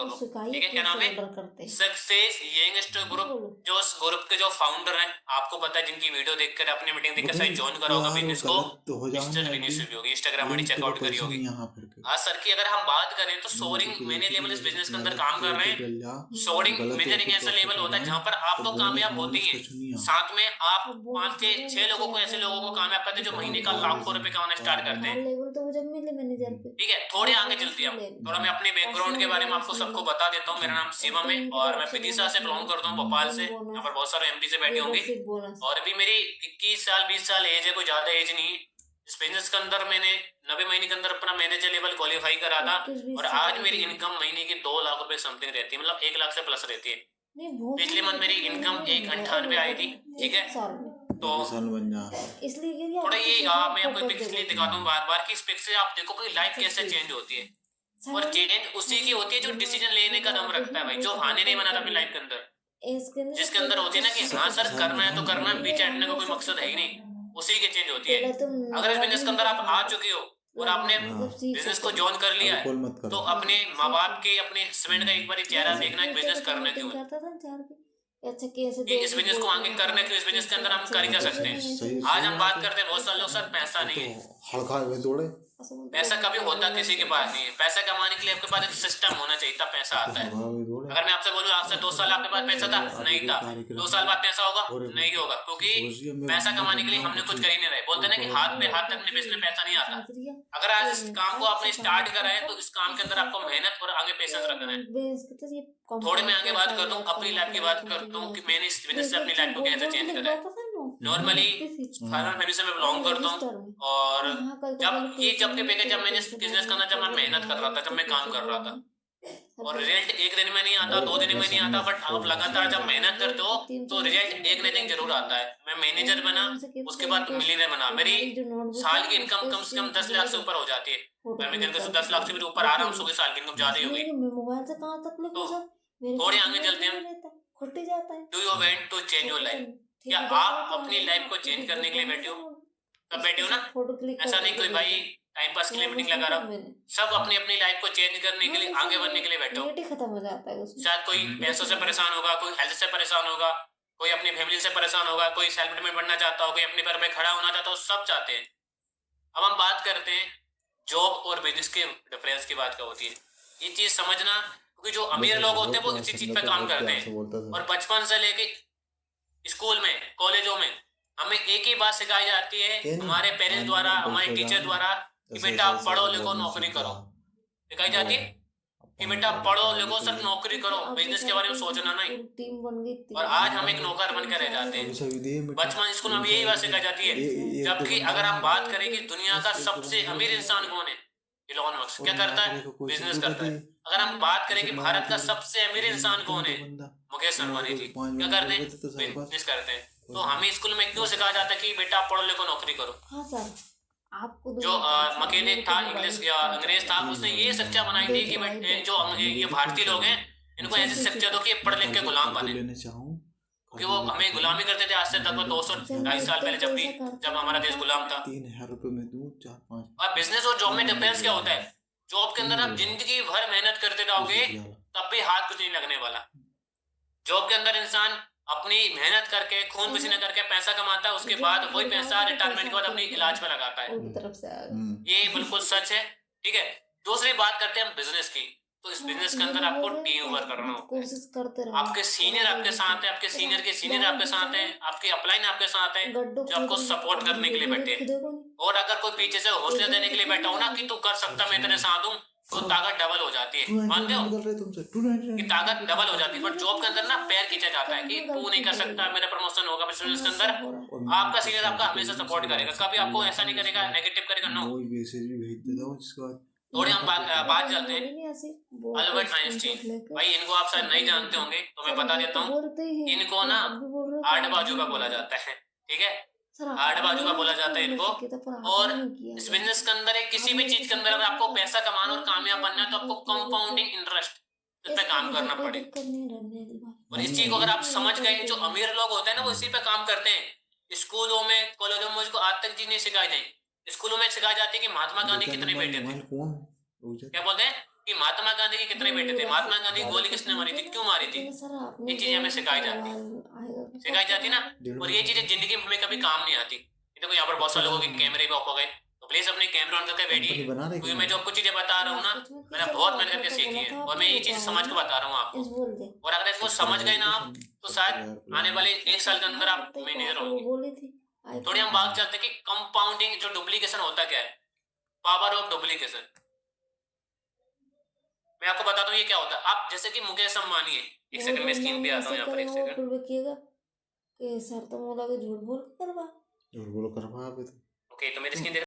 को, ठीक है। क्या नाम है? Success youngster group. जो उस ग्रुप के जो फाउंडर हैं, आपको पता है, जिनकी वीडियो देखकर अपनी मीटिंग देखकर शायद ज्वाइन करा होगा बिजनेस को, मिस्टर विनीश होगी। इंस्टाग्राम आईडी चेकआउट करी होगी। हाँ सर की अगर हम बात करें तो सोरिंग मैंने लेवल इस बिजनेस के अंदर काम कर रहे हैं। सोरिंग मैनेजर एक ऐसा लेवल होता है जहां पर आप तो कामयाब होते ही हैं, साथ में आप 5 से 6 लोगों को, ऐसे लोगों को कामयाब करते हैं जो महीने का लाखों रुपए कमाना स्टार्ट करते हैं। ठीक है, थोड़े आगे चलते हैं हम। थोड़ा मैं अपने बैकग्राउंड के बारे में आपको सबको बता देता हूँ। मेरा नाम शिवम है और मैं विदिशा से बिलोंग करता हूँ, भोपाल से। यहाँ पर बहुत सारे एमपी से बैठे होंगे। और अभी मेरी 21 साल 20 साल एज है, कोई ज्यादा एज नहीं। इस बिजनेस के अंदर मैंने 90 महीने के अंदर अपना मैनेजर लेवल क्वालिफाई करा था। और आज मेरी इनकम महीने की 2 लाख रुपए समथिंग रहती है, मतलब 1 लाख से प्लस रहती है। पिछले मंथ मेरी इनकम 198 आई थी, ठीक है। तो इसलिए थोड़ा ये मैं आपको पिक्स लिए दिखाता हूँ बार बार कि इस पिक्स से आप देखो कि लाइफ कैसे चेंज होती है। और चेंज उसी की होती है जो डिसीजन लेने का दम रखता है भाई, जो हाने नहीं बनाता अपनी लाइफ के अंदर। जिसके अंदर होती है ना कि हाँ सर करना है तो करना है, पीछे हटने का कोई मकसद है ही नहीं, उसी की चेंज होती है। अगर इस बिजनेस के अंदर आप आ चुके हो और आपने बिजनेस को ज्वाइन कर लिया है, तो अपने माँ बाप के, अपने हस्बैंड का एक बार चेहरा देखना है, बिजनेस करना क्यों है, इस बिजनेस को आगे करने के, इस बिजनेस के अंदर हम कर क्या सकते हैं। आज हम बात करते हैं, बहुत सारे लोग सर पैसा नहीं है, पैसा कभी होता किसी के पास नहीं है। पैसा कमाने के लिए आपके पास एक सिस्टम होना चाहिए, तब पैसा आता है। अगर मैं आपसे बोलूं आज से 2 साल आपके पास पैसा था, नहीं था। 2 साल बाद पैसा होगा, नहीं होगा, क्योंकि पैसा कमाने के लिए हमने कुछ कर ही नहीं रहे। बोलते ना कि हाथ पे हाथ रखने पे इसमें पैसा नहीं आता। अगर आज इस काम को आपने स्टार्ट करा है तो इस काम के अंदर आपको मेहनत और आगे पेशेंस रखना है। थोड़ी मैं आगे बात करता हूँ, अपनी लाइफ की बात करता हूँ कि मैंने इस बिजनेस से अपनी लाइफ को कैसे चेंज करा है। नॉर्मली फार्मर फैमिली से मैं बिलोंग करता हूँ। और जब मैंने बिजनेस करना, जब मैं मेहनत कर रहा था, जब मैं काम कर रहा था, और रिजल्ट एक दिन में नहीं आता, 2 दिन में नहीं आता, बट आप लगातार जब मेहनत करते हो तो रिजल्ट एक न एक दिन जरूर आता है। मैं मैनेजर बना, उसके बाद मिलियनर बना। मेरी साल की इनकम कम से कम 10 लाख से ऊपर हो जाती है। मैं 10 लाख से भी ऊपर आराम से होगी, साल की इनकम ज्यादा ही होगी। तो थोड़े आगे चलते हैं। Do you want to change your life? क्या आप अपनी लाइफ को चेंज करने के लिए बैठे हो? सब बैठे हो ना? ऐसा नहीं कोई भाई टाइम पास के लिए मीटिंग लगा रहा हूँ। सब अपनी अपनी लाइफ को चेंज करने के लिए, आगे बढ़ने के लिए बैठो। खत्म हो जाता है उसमें। शायद कोई पैसों से परेशान होगा, कोई हेल्थ से परेशान होगा, कोई अपनी फैमिली से परेशान होगा, कोई सेल्फ डिपेंडेंट बनना चाहता हो, कोई अपने पैर पे खड़ा होना चाहता हो, सब चाहते हैं। अब हम बात करते हैं जॉब और बिजनेस के डिफरेंस की बात क्या होती है। ये चीज समझना, क्योंकि जो अमीर लोग होते हैं वो इसी चीज पे काम करते हैं। और बचपन से लेके स्कूल में, कॉलेजों में हमें एक ही बात सिखाई जाती है हमारे पेरेंट्स द्वारा, हमारे टीचर द्वारा, कि बेटा पढ़ो लिखो नौकरी करो। सिखाई जाती है कि बेटा पढ़ो लिखो सिर्फ नौकरी करो, बिजनेस के बारे में सोचना नहीं। और आज हम एक नौकर बनकर रह जाते हैं। बचपन स्कूल में यही बात सिखाई जाती है। जबकि अगर हम बात करें कि दुनिया का सबसे अमीर इंसान कौन है, इलॉन मस्क क्या करता है? बिजनेस करता है। अगर हम बात करें कि भारत का सबसे अमीर इंसान कौन है, मुकेश अंबानी जी क्या करते हैं? बिजनेस करते हैं। तो हमें स्कूल में क्यों सिखाया जाता है कि बेटा पढ़ो लिखो नौकरी करो? हाँ सर, आपको जो मकेले था, इंग्लिश या अंग्रेज था, उसने ये शिक्षा बनाई थी कि जो ये भारतीय लोग हैं, इनको ऐसी शिक्षा दो कि पढ़ लिख के गुलाम बने। क्योंकि वो हमें गुलामी करते थे आज से लगभग 200-250 साल पहले, जब हमारा देश गुलाम था। 3000 रुपए में दूं 4-5। और बिजनेस और जॉब में डिफरेंस क्या होता है? जॉब के अंदर आप जिंदगी भर मेहनत करते रहोगे, तब भी हाथ कुछ नहीं लगने वाला। जॉब के अंदर इंसान अपनी मेहनत करके, खून पसीना करके पैसा कमाता है, उसके बाद वही पैसा रिटायरमेंट के बाद अपनी इलाज पे लगाता है। ये बिल्कुल सच है, ठीक है। दूसरी बात करते हैं हम बिजनेस की। तो इस बिजनेस के अंदर आपको टीम वर्क करना होता है। आपके सीनियर आपके साथ है, आपके सीनियर के सीनियर आपके साथ है, आपके अपलाइन आपके साथ है, जो आपको सपोर्ट करने के लिए बैठे हैं। और अगर कोई पीछे से हौसला देने के लिए बैठा हो ना कि तू कर सकता, मैं तेरे साथ हूँ, तो ताकत डबल हो जाती है। मानते हो कि ताकत डबल हो जाती है। बट जॉब के अंदर ना पैर खींचा जाता है कि तू नहीं कर सकता, मेरा प्रमोशन होगा। बिजनेस के अंदर आपका सीनियर आपका हमेशा सपोर्ट करेगा, कभी आपको ऐसा नहीं करेगा, नेगेटिव करेगा, नो। थोड़ी हम बात चलते हैं अल्बर्ट आइंस्टीन। भाई इनको आप शायद नहीं जानते होंगे, तो मैं बता देता हूँ। इनको ना आठ बाजू का बोला जाता है, ठीक है। 8 बाजू का बोला जाता है इनको। और इस बिजनेस के अंदर किसी भी चीज के अंदर अगर आपको पैसा कमाना और कामयाब बनना है, तो आपको कंपाउंडिंग इंटरेस्ट इस पे काम करना पड़ेगा। और इस चीज को अगर आप समझ गए, जो अमीर लोग होते हैं ना, वो इसी पे काम करते हैं। स्कूलों में, कॉलेजों में मुझको आज तक चीज नहीं सिखाई जाए। स्कूलों में सिखाई जाती है कि महात्मा गांधी कितने बेटे थे, क्या बोलते हैं कि महात्मा गांधी के कितने बेटे थे, महात्मा गांधी की गोली किसने मारी थी, क्यों मारी थी, ये चीजें हमें सिखाई जाती ना। और ये चीजें जिंदगी में हमें कभी काम नहीं आती। देखो यहाँ पर बहुत सारे लोगों के कैमरे भी ऑफ हो गए, तो प्लीज अपने कैमरा ऑन करके बैठिए, क्योंकि मैं जो कुछ चीजें बता रहा हूँ ना, मैंने बहुत मेहनत करके सीखी है और मैं ये चीजें समझ के बता रहा हूँ आपको। और अगर इसको समझ गए ना आप, तो शायद आने वाले 1 साल के अंदर आप मैनेजर होंगे। थोड़ी हम बात चलते कि कंपाउंडिंग जो डुप्लीकेशन होता क्या है, पावर ऑफ डुप्लीकेशन। मैं आपको बताता हूँ ये क्या होता है। आप जैसे कि मुकेश अंबानी है, एक सेकंड में स्क्रीन पे आता हूँ यहाँ पर, एक सेकंड। कि सर तो मोला के झूठ बोल करवा ओके, तो मेरी स्क्रीन